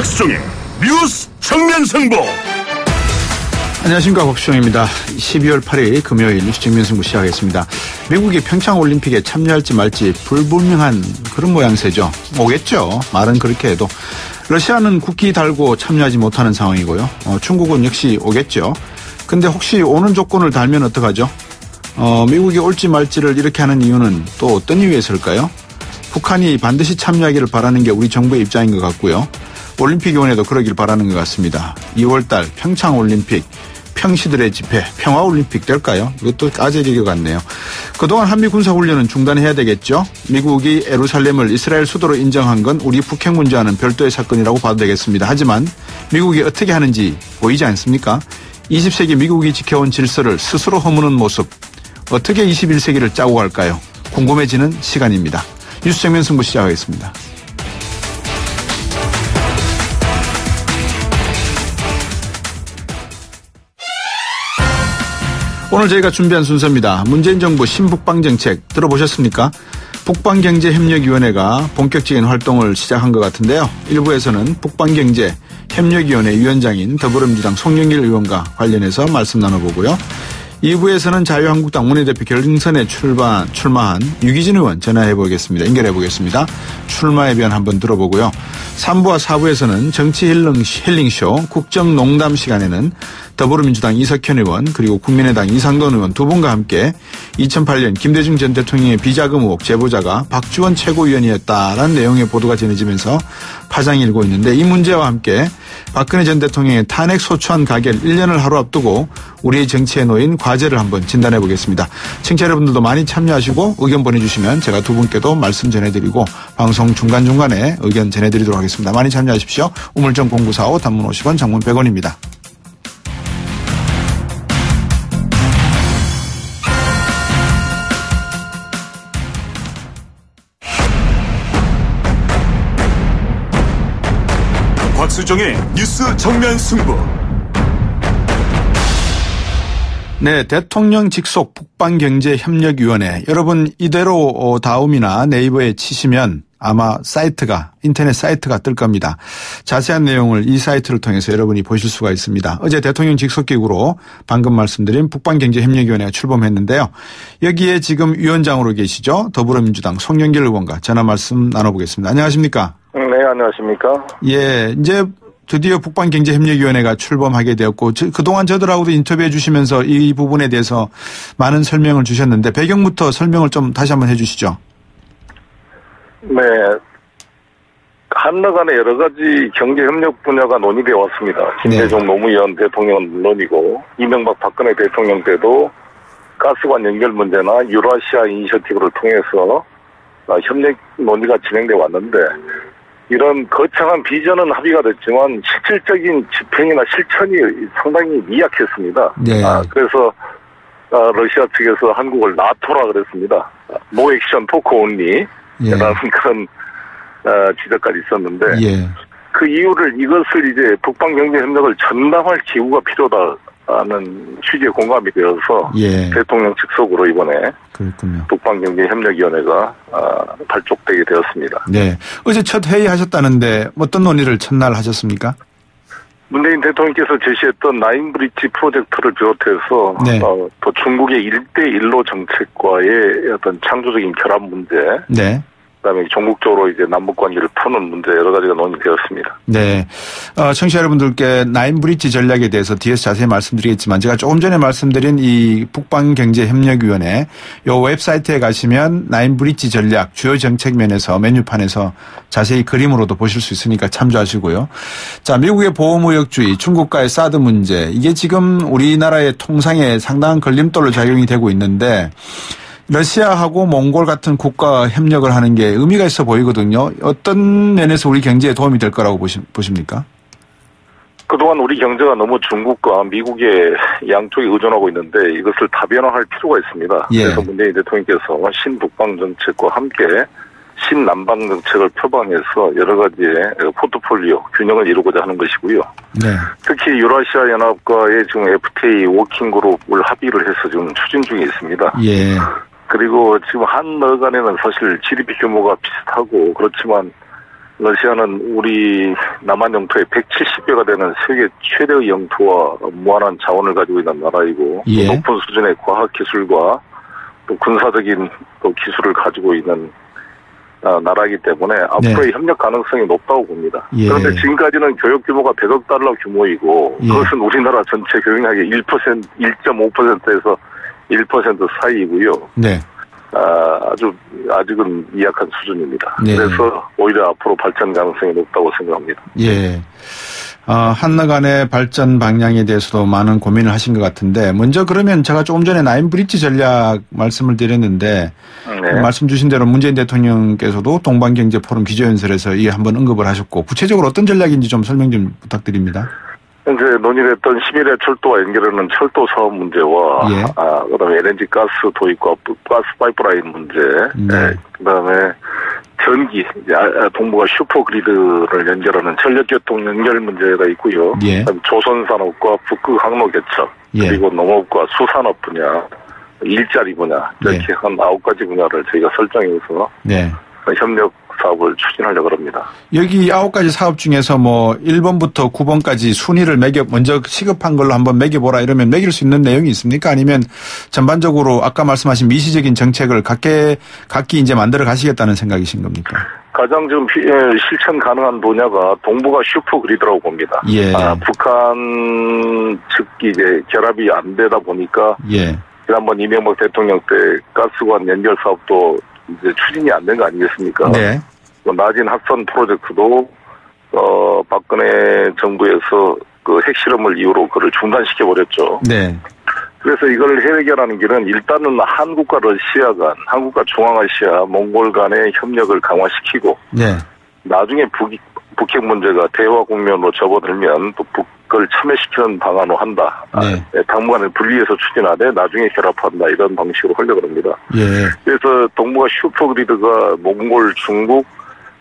박수종의 뉴스 정면 승부. 안녕하십니까, 박수종입니다. 12월 8일 금요일 뉴스 정면 승부 시작하겠습니다. 미국이 평창올림픽에 참여할지 말지 불분명한 그런 모양새죠. 오겠죠. 말은 그렇게 해도. 러시아는 국기 달고 참여하지 못하는 상황이고요. 중국은 역시 오겠죠. 근데 혹시 오는 조건을 달면 어떡하죠? 미국이 올지 말지를 이렇게 하는 이유는 또 어떤 이유에서일까요? 북한이 반드시 참여하기를 바라는 게 우리 정부의 입장인 것 같고요. 올림픽위원회도 그러길 바라는 것 같습니다. 2월달 평창올림픽, 평시들의 집회, 평화올림픽 될까요? 이것도 까제릴 것 같네요. 그동안 한미 군사훈련은 중단해야 되겠죠? 미국이 예루살렘을 이스라엘 수도로 인정한 건 우리 북핵 문제와는 별도의 사건이라고 봐도 되겠습니다. 하지만 미국이 어떻게 하는지 보이지 않습니까? 20세기 미국이 지켜온 질서를 스스로 허무는 모습, 어떻게 21세기를 짜고 갈까요? 궁금해지는 시간입니다. 뉴스 정면 승부 시작하겠습니다. 오늘 저희가 준비한 순서입니다. 문재인 정부 신북방 정책 들어보셨습니까? 북방경제협력위원회가 본격적인 활동을 시작한 것 같은데요. 1부에서는 북방경제협력위원회 위원장인 더불어민주당 송영길 의원과 관련해서 말씀 나눠보고요. 2부에서는 자유한국당 원내대표 결승선에 출마한 유기진 의원 전화해보겠습니다. 연결해보겠습니다. 출마에 대한 한번 들어보고요. 3부와 4부에서는 정치 힐링쇼 국정농담 시간에는 더불어민주당 이석현 의원 그리고 국민의당 이상돈 의원 두 분과 함께 2008년 김대중 전 대통령의 비자금 의혹 제보자가 박지원 최고위원이었다라는 내용의 보도가 전해지면서 파장이 일고 있는데 이 문제와 함께 박근혜 전 대통령의 탄핵 소추안 가결 1년을 하루 앞두고 우리의 정치에 놓인 과제를 한번 진단해 보겠습니다. 청취자 여러분들도 많이 참여하시고 의견 보내주시면 제가 두 분께도 말씀 전해드리고 방송 중간중간에 의견 전해드리도록 하겠습니다. 많이 참여하십시오. 우물정 0945 단문 50원 장문 100원입니다. 박수종의 뉴스 정면 승부. 네, 대통령 직속 북방경제협력위원회. 여러분 이대로 다음이나 네이버에 치시면 아마 인터넷 사이트가 뜰 겁니다. 자세한 내용을 이 사이트를 통해서 여러분이 보실 수가 있습니다. 어제 대통령 직속기구로 방금 말씀드린 북방경제협력위원회가 출범했는데요. 여기에 지금 위원장으로 계시죠. 더불어민주당 송영길 의원과 전화 말씀 나눠보겠습니다. 안녕하십니까? 네, 안녕하십니까? 예, 이제 드디어 북방경제협력위원회가 출범하게 되었고 그동안 저들하고도 인터뷰해 주시면서 이 부분에 대해서 많은 설명을 주셨는데 배경부터 설명을 좀 다시 한번 해 주시죠. 네, 한러 간의 여러 가지 경제협력 분야가 논의되어 왔습니다. 김대중 노무현 대통령은 물론이고 이명박 박근혜 대통령 때도 가스관 연결 문제나 유라시아 이니셔티브를 통해서 협력 논의가 진행되어 왔는데 이런 거창한 비전은 합의가 됐지만 실질적인 집행이나 실천이 상당히 미약했습니다. 네. 그래서 러시아 측에서 한국을 나토라 그랬습니다. No action, talk only 라는 그런 지적까지 있었는데 그 이유를 이것을 이제 북방경제협력을 전담할 기구가 필요하다는 취지에 공감이 되어서 대통령 직속으로 이번에 그렇군요. 북방경제협력위원회가 발족되게 되었습니다. 네, 어제 첫 회의 하셨다는데 어떤 논의를 첫날 하셨습니까? 문재인 대통령께서 제시했던 나인브리지 프로젝트를 비롯해서 또 중국의 1대1로 정책과의 어떤 창조적인 결합 문제, 그다음에 전국적으로 이제 남북 관계를 푸는 문제 여러 가지가 논의되었습니다. 네, 청취자 여러분들께 나인브리지 전략에 대해서 뒤에서 자세히 말씀드리겠지만 제가 조금 전에 말씀드린 이 북방경제협력위원회 요 웹사이트에 가시면 나인브리지 전략 주요 정책면에서 메뉴판에서 자세히 그림으로도 보실 수 있으니까 참조하시고요. 자, 미국의 보호무역주의, 중국과의 사드 문제 이게 지금 우리나라의 통상에 상당한 걸림돌로 작용이 되고 있는데. 러시아하고 몽골 같은 국가와 협력을 하는 게 의미가 있어 보이거든요. 어떤 면에서 우리 경제에 도움이 될 거라고 보십니까? 그동안 우리 경제가 너무 중국과 미국의 양쪽에 의존하고 있는데 이것을 다변화할 필요가 있습니다. 그래서 문재인 대통령께서 신북방 정책과 함께 신남방 정책을 표방해서 여러 가지의 포트폴리오 균형을 이루고자 하는 것이고요. 특히 유라시아 연합과의 지금 FTA 워킹그룹을 합의를 해서 지금 추진 중에 있습니다. 그리고 지금 한러 간에는 사실 GDP 규모가 비슷하고 그렇지만 러시아는 우리 남한 영토의 170배가 되는 세계 최대의 영토와 무한한 자원을 가지고 있는 나라이고 예. 높은 수준의 과학 기술과 또 군사적인 또 기술을 가지고 있는 나라이기 때문에 앞으로의 네. 협력 가능성이 높다고 봅니다. 예. 그런데 지금까지는 교역 규모가 100억 달러 규모이고 예. 그것은 우리나라 전체 교역량의 1.5%에서 1% 사이이고요. 네. 아직은 미약한 수준입니다. 네. 그래서 오히려 앞으로 발전 가능성이 높다고 생각합니다. 예. 한나 간의 발전 방향에 대해서도 많은 고민을 하신 것 같은데, 먼저 그러면 제가 조금 전에 나인 브릿지 전략 말씀을 드렸는데, 네. 말씀 주신 대로 문재인 대통령께서도 동반경제포럼 기조연설에서 이 한번 언급을 하셨고, 구체적으로 어떤 전략인지 좀 설명 좀 부탁드립니다. 현재 논의됐던 11회 철도와 연결하는 철도 사업 문제와, 예. 그다음에 LNG 가스 도입과 가스 파이프라인 문제, 네. 그다음에 전기, 동부가 슈퍼그리드를 연결하는 전력교통 연결 문제가 있고요. 예. 조선산업과 북극 항로 개척, 예. 그리고 농업과 수산업 분야, 일자리 분야, 이렇게 네. 한 9가지 분야를 저희가 설정해서 네. 협력 사업을 추진하려고 합니다. 여기 9가지 사업 중에서 뭐 1번부터 9번까지 순위를 먼저 시급한 걸로 한번 매겨보라 이러면 매길 수 있는 내용이 있습니까? 아니면 전반적으로 아까 말씀하신 미시적인 정책을 각기 이제 만들어 가시겠다는 생각이신 겁니까? 가장 지금 실천 가능한 분야가 동부가 슈퍼그리드라고 봅니다. 예. 북한 측이 이제 결합이 안 되다 보니까 예. 지난번 이명박 대통령 때 가스관 연결 사업도 이제 추진이 안 된 거 아니겠습니까? 네. 낮은 합선 프로젝트도 박근혜 정부에서 그 핵실험을 이유로 그걸 중단시켜 버렸죠. 네. 그래서 이걸 해결하는 길은 일단은 한국과 러시아 간, 한국과 중앙아시아, 몽골 간의 협력을 강화시키고, 네. 나중에 북핵 문제가 대화 국면으로 접어들면 또 북을 참여시키는 방안으로 한다. 네. 당분간을 분리해서 추진하되 나중에 결합한다. 이런 방식으로 하려고 합니다. 예. 그래서 동북아 슈퍼그리드가 몽골, 중국,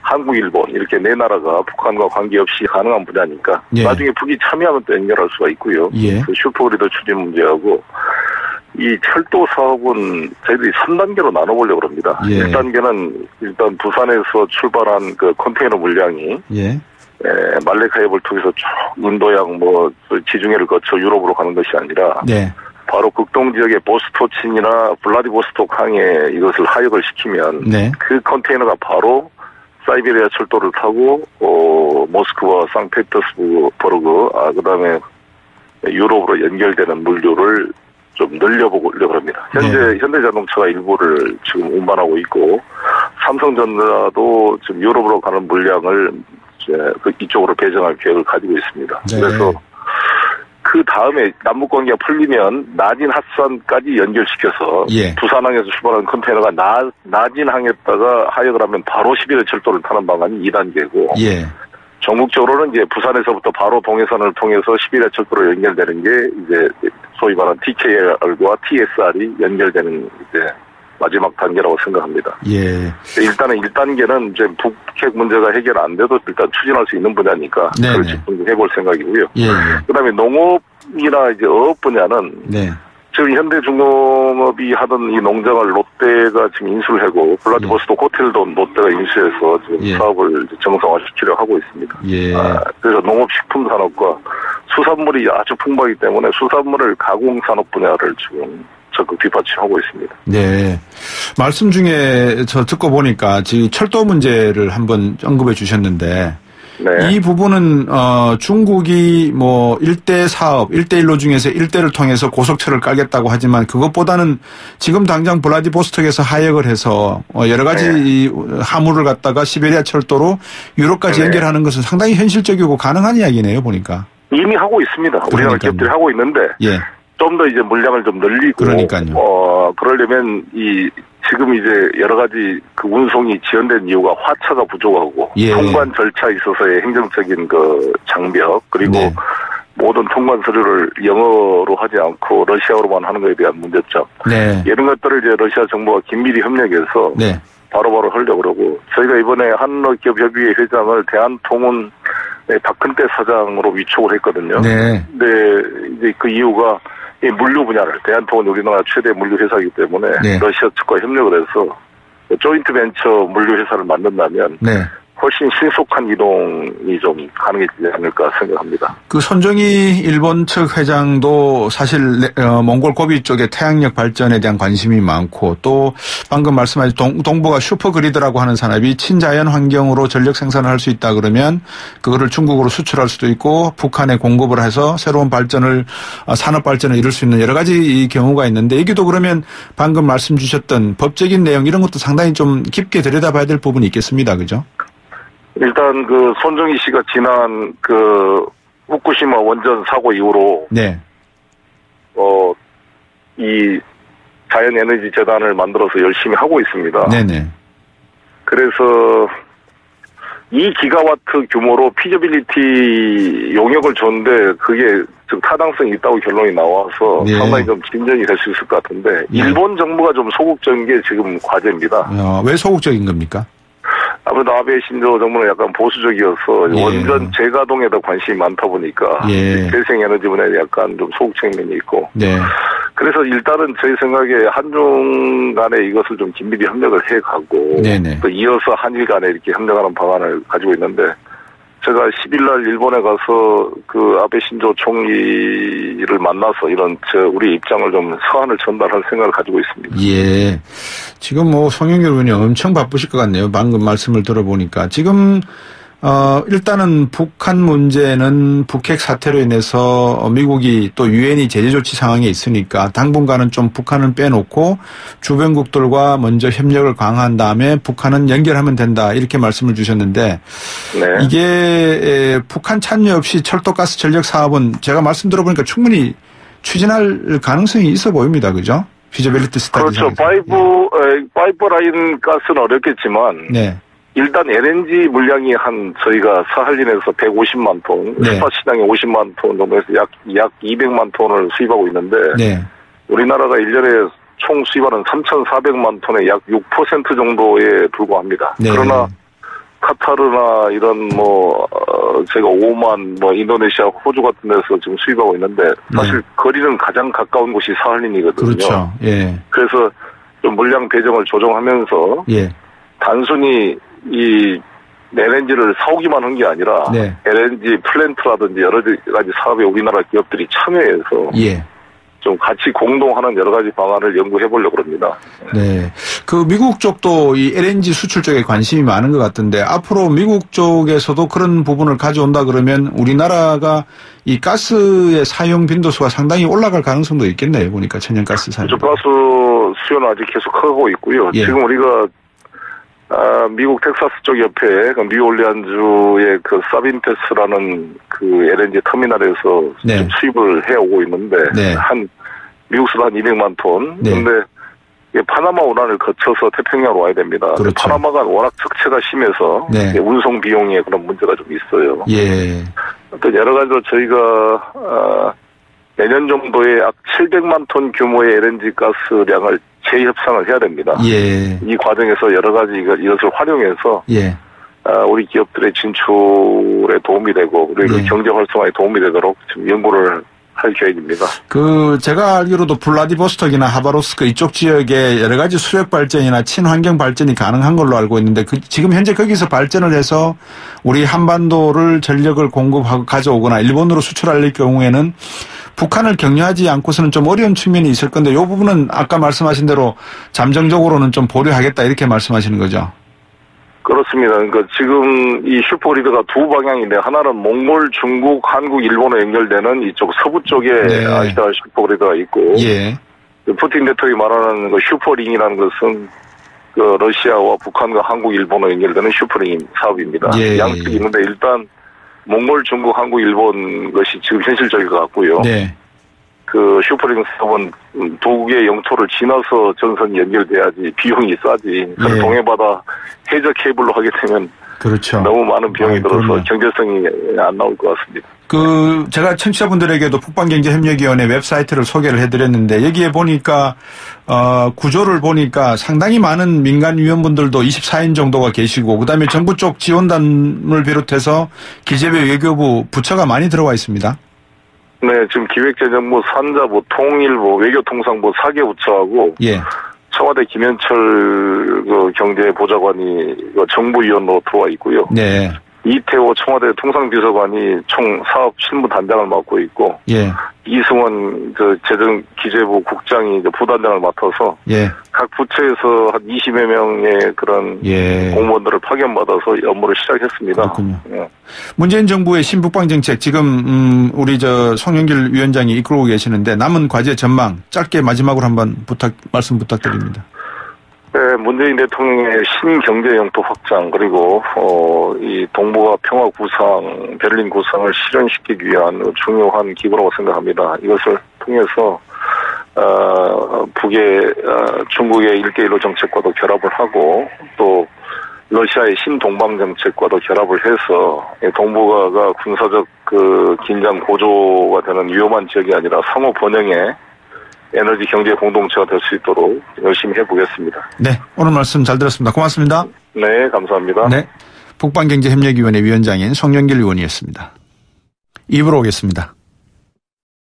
한국, 일본 이렇게 네 나라가 북한과 관계없이 가능한 분야니까 예. 나중에 북이 참여하면 또 연결할 수가 있고요. 예. 그 슈퍼그리드 추진 문제하고 이 철도 사업은 저희들이 3단계로 나눠보려고 합니다. 예. 1단계는 일단 부산에서 출발한 그 컨테이너 물량이 예. 말레카 해협을 통해서 쭉 인도양 지중해를 거쳐 유럽으로 가는 것이 아니라 네. 바로 극동 지역의 보스토친이나 블라디보스톡 항에 이것을 하역을 시키면 네. 그 컨테이너가 바로 사이베리아 철도를 타고 모스크바, 상페터스부르크, 그다음에 유럽으로 연결되는 물류를 좀 늘려보려고 합니다. 현재 네. 현대자동차가 일부를 지금 운반하고 있고 삼성전자도 지금 유럽으로 가는 물량을 이쪽으로 배정할 계획을 가지고 있습니다. 네. 그래서 그 다음에 남북관계가 풀리면 나진핫산까지 연결시켜서 예. 부산항에서 출발하는 컨테이너가 나진항에다가 하역을 하면 바로 11회 철도를 타는 방안이 2단계고 예. 전국적으로는 이제 부산에서부터 바로 동해선을 통해서 11회 철도로 연결되는 게 이제 소위 말하는 TKR과 TSR이 연결되는 이제 마지막 단계라고 생각합니다. 예. 일단은 1단계는 이제 북핵 문제가 해결 안 돼도 일단 추진할 수 있는 분야니까 그걸 집중해볼 생각이고요. 예. 그다음에 농업이나 이제 어업 분야는 네. 지금 현대중공업이 하던 이 농장을 롯데가 지금 인수를 하고 블라디보스토크 호텔도 롯데가 인수해서 지금 예. 사업을 정상화시키려고 하고 있습니다. 예. 그래서 농업식품 산업과 수산물이 아주 풍부하기 때문에 수산물을 가공 산업 분야를 지금 적극 뒷받침하고 있습니다. 네. 말씀 중에 저 듣고 보니까 지금 철도 문제를 한번 언급해 주셨는데 네. 이 부분은 중국이 뭐 1대 사업, 1대1로 중에서 1대를 통해서 고속철을 깔겠다고 하지만 그것보다는 지금 당장 블라디보스톡에서 하역을 해서 여러 가지 화물을 갖다가 시베리아 철도로 유럽까지 연결하는 것은 상당히 현실적이고 가능한 이야기네요, 보니까. 이미 하고 있습니다. 우리나라 기업들이 하고 있는데 예. 좀 더 이제 물량을 좀 늘리고 그러니까요. 그러려면 지금 이제 여러 가지 그 운송이 지연된 이유가 화차가 부족하고 예. 통관 절차에 있어서의 행정적인 그 장벽 그리고 네. 모든 통관 서류를 영어로 하지 않고 러시아어로만 하는 것에 대한 문제점. 네. 이런 것들을 이제 러시아 정부가 긴밀히 협력해서 네. 바로바로 하려고 그러고 저희가 이번에 한러기업협의회 회장을 대한통운 박근태 사장으로 위촉을 했거든요. 네. 근데 이제 그 이유가 이 물류 분야를 대한통운 우리나라 최대 물류 회사이기 때문에 네. 러시아 측과 협력을 해서 조인트 벤처 물류 회사를 만든다면 네. 훨씬 신속한 이동이 좀 가능해지지 않을까 생각합니다. 그 손정희 일본 측 회장도 사실 몽골 고비 쪽에 태양력 발전에 대한 관심이 많고 또 방금 말씀하신 동북아 슈퍼그리드라고 하는 산업이 친자연 환경으로 전력 생산을 할 수 있다 그러면 그거를 중국으로 수출할 수도 있고 북한에 공급을 해서 새로운 발전을 산업 발전을 이룰 수 있는 여러 가지 경우가 있는데 여기도 그러면 방금 말씀 주셨던 법적인 내용 이런 것도 상당히 좀 깊게 들여다봐야 될 부분이 있겠습니다. 그죠? 일단 그 손정희 씨가 지난 그 후쿠시마 원전 사고 이후로 네. 이 자연에너지 재단을 만들어서 열심히 하고 있습니다. 네네. 그래서 2기가와트 규모로 피저빌리티 용역을 줬는데 그게 즉 타당성이 있다고 결론이 나와서 네. 상당히 좀 진전이 될 수 있을 것 같은데 일본 정부가 좀 소극적인 게 지금 과제입니다. 왜 소극적인 겁니까? 아무래도 아베 신조 정부는 약간 보수적이어서 예. 원전 재가동에 더 관심이 많다 보니까 예. 재생에너지 분야에 약간 좀 소극적인 면이 있고 네. 그래서 일단은 저희 생각에 한중 간에 이것을 좀 긴밀히 협력을 해가고 네네. 또 이어서 한일 간에 이렇게 협력하는 방안을 가지고 있는데 제가 10일 날 일본에 가서 그 아베 신조 총리를 만나서 이런 우리 입장을 좀 서한을 전달할 생각을 가지고 있습니다. 예. 지금 뭐 송영길 의원이 엄청 바쁘실 것 같네요. 방금 말씀을 들어보니까. 지금 일단은 북한 문제는 북핵 사태로 인해서 미국이 또 유엔이 제재 조치 상황에 있으니까 당분간은 좀 북한은 빼놓고 주변국들과 먼저 협력을 강화한 다음에 북한은 연결하면 된다 이렇게 말씀을 주셨는데 네. 이게 북한 참여 없이 철도가스 전력 사업은 제가 말씀 들어보니까 충분히 추진할 가능성이 있어 보입니다. 그죠? 피저빌리티 스타디. 그렇죠. 파이프라인 가스는 어렵겠지만 네. 일단 LNG 물량이 저희가 사할린에서 150만 톤, 네. 스팟 시장에 50만 톤 정도에서 약 200만 톤을 수입하고 있는데 네. 우리나라가 1년에 총 수입하는 3,400만 톤의 약 6% 정도에 불과합니다. 네. 그러나 카타르나 이런 제가 오만, 인도네시아, 호주 같은 데서 지금 수입하고 있는데 사실 네. 거리는 가장 가까운 곳이 사할린이거든요. 그렇죠. 예. 그래서 좀 물량 배정을 조정하면서 예. 단순히 이 LNG를 사오기만 한 게 아니라 네. LNG 플랜트라든지 여러 가지 사업에 우리나라 기업들이 참여해서 예. 좀 같이 공동하는 여러 가지 방안을 연구해 보려고 합니다. 네. 그 미국 쪽도 이 LNG 수출 쪽에 관심이 많은 것 같은데 앞으로 미국 쪽에서도 그런 부분을 가져온다 그러면 우리나라가 이 가스의 사용 빈도수가 상당히 올라갈 가능성도 있겠네요. 보니까 천연가스 사용. 가스 수요는 아직 계속 크고 있고요. 예. 지금 우리가 미국 텍사스 쪽 옆에 뉴올리안주의 그 사빈테스라는 그 LNG 터미널에서 네. 수입을 해오고 있는데 네. 미국수도 한 200만 톤. 네. 그런데 파나마 운하를 거쳐서 태평양으로 와야 됩니다. 그렇죠. 파나마가 워낙 적체가 심해서 네. 운송 비용에 그런 문제가 좀 있어요. 예. 또 여러 가지로 저희가 내년 정도에 약 700만 톤 규모의 LNG 가스량을 재협상을 해야 됩니다. 예. 이 과정에서 여러 가지 이것을 활용해서 예. 우리 기업들의 진출에 도움이 되고 그리고 예. 경제 활성화에 도움이 되도록 지금 연구를 할 계획입니다. 제가 알기로도 블라디보스톡이나 하바롭스크 이쪽 지역에 여러 가지 수력 발전이나 친환경 발전이 가능한 걸로 알고 있는데 지금 현재 거기서 발전을 해서 우리 한반도를 전력을 공급하고 가져오거나 일본으로 수출할 경우에는 북한을 격려하지 않고서는 좀 어려운 측면이 있을 건데 이 부분은 아까 말씀하신 대로 잠정적으로는 좀 보류하겠다 이렇게 말씀하시는 거죠? 그렇습니다. 그러니까 지금 이 슈퍼그리드가 두 방향인데 하나는 몽골, 중국, 한국, 일본으로 연결되는 이쪽 서부 쪽에 네. 아시아 슈퍼그리드가 있고 예. 푸틴 대통령이 말하는 그 슈퍼링이라는 것은 그 러시아와 북한과 한국, 일본으로 연결되는 슈퍼링 사업입니다. 예. 양측이 있는데 일단 몽골, 중국, 한국, 일본 것이 지금 현실적일 것 같고요. 네. 그 슈퍼링 사업은 두 개의 영토를 지나서 전선이 연결돼야지 비용이 싸지. 그 예. 동해바다 해저 케이블로 하게 되면 그렇죠. 너무 많은 비용이 들어서 그럼요. 경제성이 안 나올 것 같습니다. 제가 청취자분들에게도 북방경제협력위원회 웹사이트를 소개를 해드렸는데 여기에 보니까 구조를 보니까 상당히 많은 민간 위원분들도 24인 정도가 계시고 그다음에 정부 쪽 지원단을 비롯해서 기재부, 외교부 부처가 많이 들어와 있습니다. 네, 지금 기획재정부, 산자부, 통일부, 외교통상부 4개 부처하고 예. 청와대 김현철 경제보좌관이 정부위원으로 들어와 있고요. 네. 이태호 청와대 통상비서관이 총 사업 실무단장을 맡고 있고, 예. 이승원 재정기재부 국장이 이제 부단장을 맡아서, 예. 각 부처에서 한 20여 명의 그런 예. 공무원들을 파견받아서 업무를 시작했습니다. 그렇군요. 예. 문재인 정부의 신북방 정책 지금 우리 송영길 위원장이 이끌고 계시는데 남은 과제 전망 짧게 마지막으로 한번 말씀 부탁드립니다. 네, 문재인 대통령의 신경제 영토 확장 그리고 이 동북아 평화 구상, 베를린 구상을 실현시키기 위한 중요한 기구라고 생각합니다. 이것을 통해서 중국의 일대일로 정책과도 결합을 하고 또 러시아의 신동방 정책과도 결합을 해서 동북아가 군사적 긴장 고조가 되는 위험한 지역이 아니라 상호 번영의 에너지 경제 공동체가 될 수 있도록 열심히 해보겠습니다. 네, 오늘 말씀 잘 들었습니다. 고맙습니다. 네, 감사합니다. 네, 북방경제협력위원회 위원장인 송영길 의원이었습니다. 2부로 오겠습니다.